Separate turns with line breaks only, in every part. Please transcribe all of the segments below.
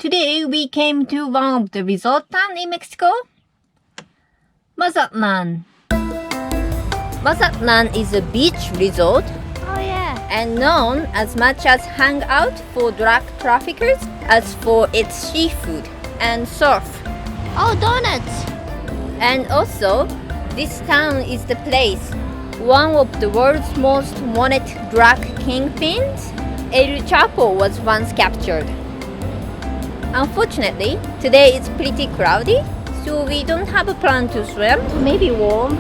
Today we came to one of the resort town in Mexico, Mazatlan. Mazatlan is a beach resort and known as much as hangout for drug traffickers as for its seafood and surf.
Oh, donuts!
And also, this town is the place one of the world's most wanted drug kingpins, El Chapo, was once captured. Unfortunately, today it's pretty cloudy, so we don't have a plan to swim.
Maybe warm.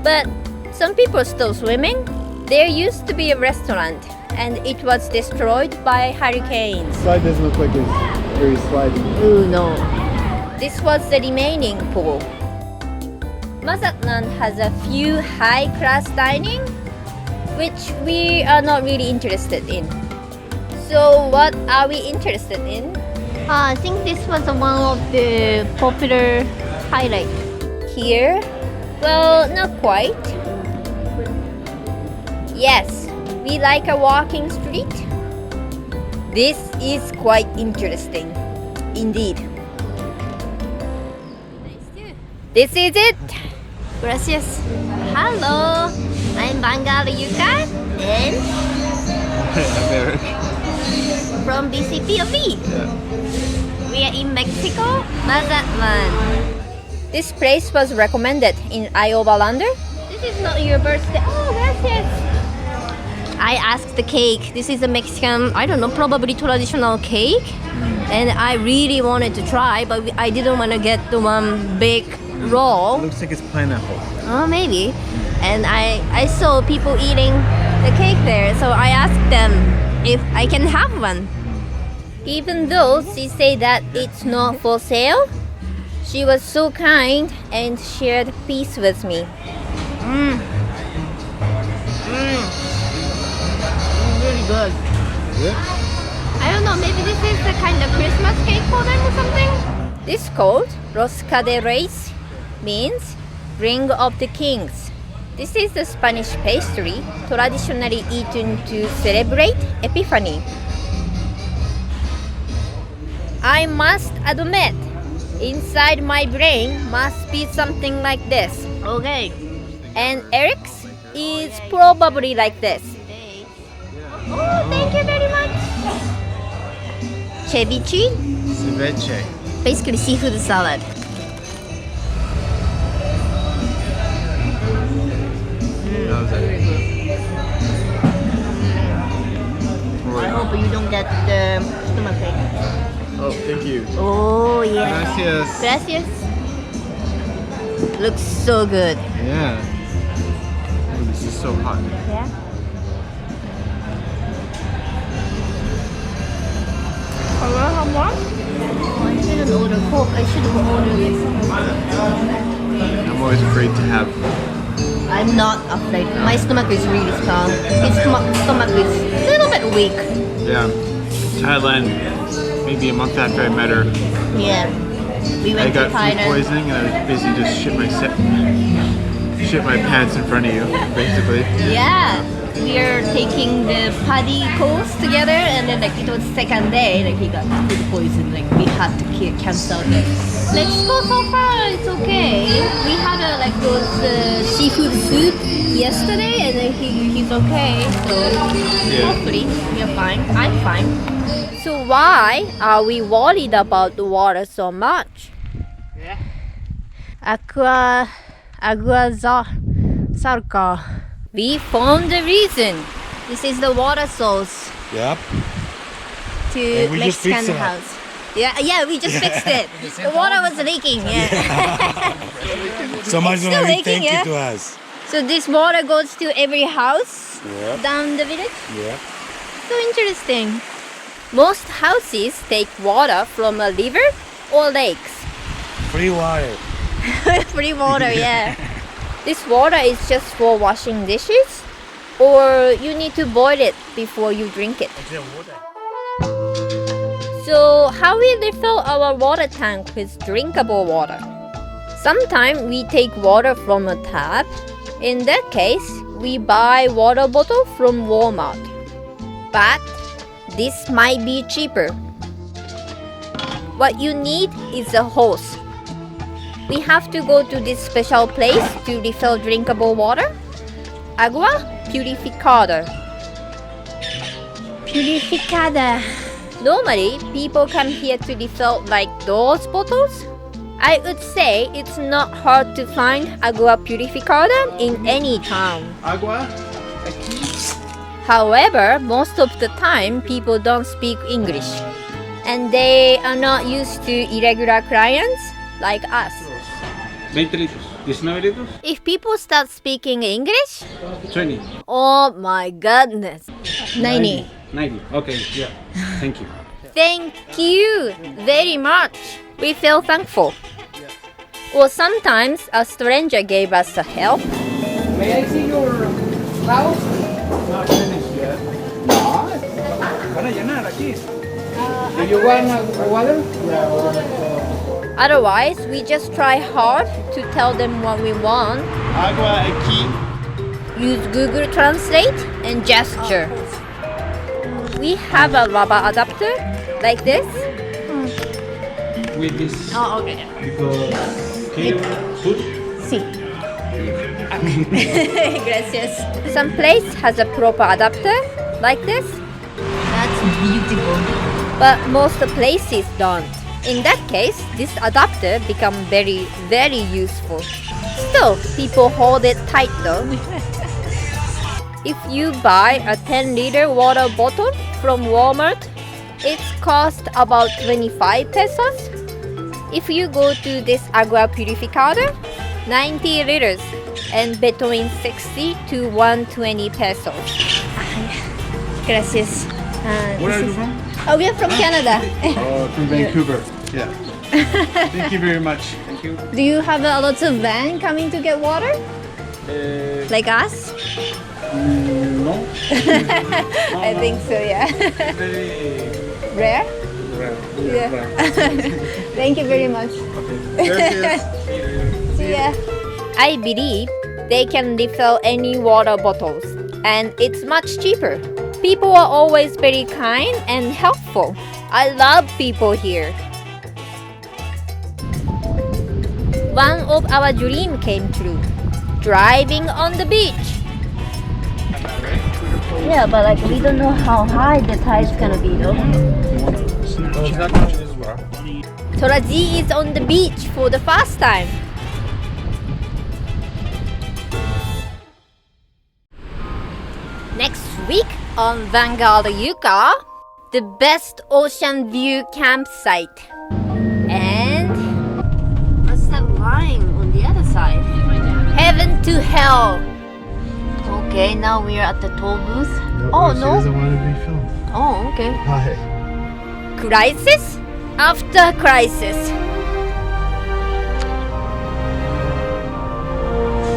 But some people still swimming. There used to be a restaurant, and it was destroyed by hurricanes.
Slide doesn't look like it's very sliding.
Oh no. This was the remaining pool. Mazatlan has a few high-class dining, which we are not really interested in. So what are we interested in?
I think this was one of the popular highlights.
Here? Well, not quite. Yes, we like a walking street. This is quite interesting. Indeed. This is it.
Gracias. Hello, I'm Bangal Yuka and
I'm Eric.
from BCPOV.
Yeah.
We are in Mexico, Mazatlan.
This place was recommended in Iowa Lander.
This is not your birthday. Oh, gracias. I asked the cake. This is a Mexican, I don't know, probably traditional cake. And I really wanted to try, but I didn't want to get the one big roll.
Looks like it's pineapple.
Oh, maybe. And I saw people eating the cake there, so I asked them if I can have one.
Even though she said that it's not for sale, she was so kind and shared peace with me.
Really good.
Yeah.
I don't know, maybe this is the kind of Christmas cake for them or something?
This called Rosca de Reyes means Ring of the Kings. This is the Spanish pastry traditionally eaten to celebrate Epiphany. I must admit, inside my brain must be something like this.
Okay.
And Eric's is probably like this.
Oh, thank you very much. Ceviche,
Ceviche.
basically seafood salad.
How's that?
I hope you don't get the stomachache.
Oh, thank you.
Oh, yeah.
Gracias.
Gracias. Looks so good.
Yeah. Oh, this is so hot.
Yeah. I shouldn't order Coke. I should have ordered this.
I'm always afraid to have.
I'm not afraid. My stomach is really strong. His stomach is a little bit weak.
Yeah. Thailand, maybe a month after I met her,
Yeah. We
I
went to
got food
Thailand.
poisoning and I was basically just shit my pants in front of you, basically.
Yeah. We are taking the paddy course together, and then like it was second day, like he got food poison. Like we had to cancel it. Let's go so far. It's okay. We had like those seafood soup yesterday, and then he's okay. So hopefully we are fine. I'm fine.
So why are we worried about the water so much?
Agua Sarka.
We found the reason.
This is the water source
Yep.
to
And we just
Mexican
fixed it.
house. Yeah, we just fixed it. The water was leaking. Yeah.
Somebody's
Still
gonna
leaking,
thank
yeah?
it to us.
So this water goes to every house
Yeah.
down the village?
Yeah.
So interesting. Most houses take water from a river or lakes.
Free water.
Free water, yeah. This water is just for washing dishes, or you need to boil it before you drink it. So how we refill our water tank with drinkable water? Sometimes we take water from a tap. In that case, we buy water bottle from Walmart. But this might be cheaper. What you need is a hose. We have to go to this special place to refill drinkable water. Agua purificada.
Purificada.
Normally, people come here to refill like those bottles. I would say it's not hard to find agua purificada in any town.
Agua?
However, most of the time, people don't speak English. And they are not used to irregular clients like us.
20 litros. 19 litros.
If people start speaking English,
20.
oh my goodness.
90.
90. Okay, yeah. Thank you.
Thank you very much. We feel thankful. Or sometimes a stranger gave us a help.
May I see your house?
Not finished yet.
Van a llenar aquí. Do you want water?
Otherwise, we just try hard to tell them what we want.
Agua aquí.
Use Google Translate and gesture. We have a rubber adapter like this.
With this.
Oh, okay.
Because can you put?
Sí. Gracias.
Some place has a proper adapter like this,
That's beautiful.
but most places don't. In that case, this adapter become very, very useful. Still, people hold it tight though. If you buy a 10-liter water bottle from Walmart, it's cost about 25 pesos. If you go to this agua purificada, 90 liters and between 60 to 120 pesos.
Gracias.
Where are you from?
Oh, we are from Canada.
Oh, from Vancouver. Yeah. Thank you very much. Thank you.
Do you have a lots of van coming to get water? Like us?
No.
I think so, yeah.
Very
Rare?
rare.
Yeah.
Rare.
Thank you very much.
Gracias.
See ya.
I believe they can refill any water bottles, and it's much cheaper. People are always very kind and helpful. I love people here. One of our dreams came true. Driving on the beach.
Yeah, but like we don't know how high the tide's gonna be though.
Toraji is on the beach for the first time. Next week on Vanguard Yuka, the best ocean view campsite. And
What's that line on the other side?
heaven to hell.
Okay, now we are at the toll booth.
Oh,
She
no.
doesn't want to be filmed.
Oh, okay.
Hi.
Crisis after crisis.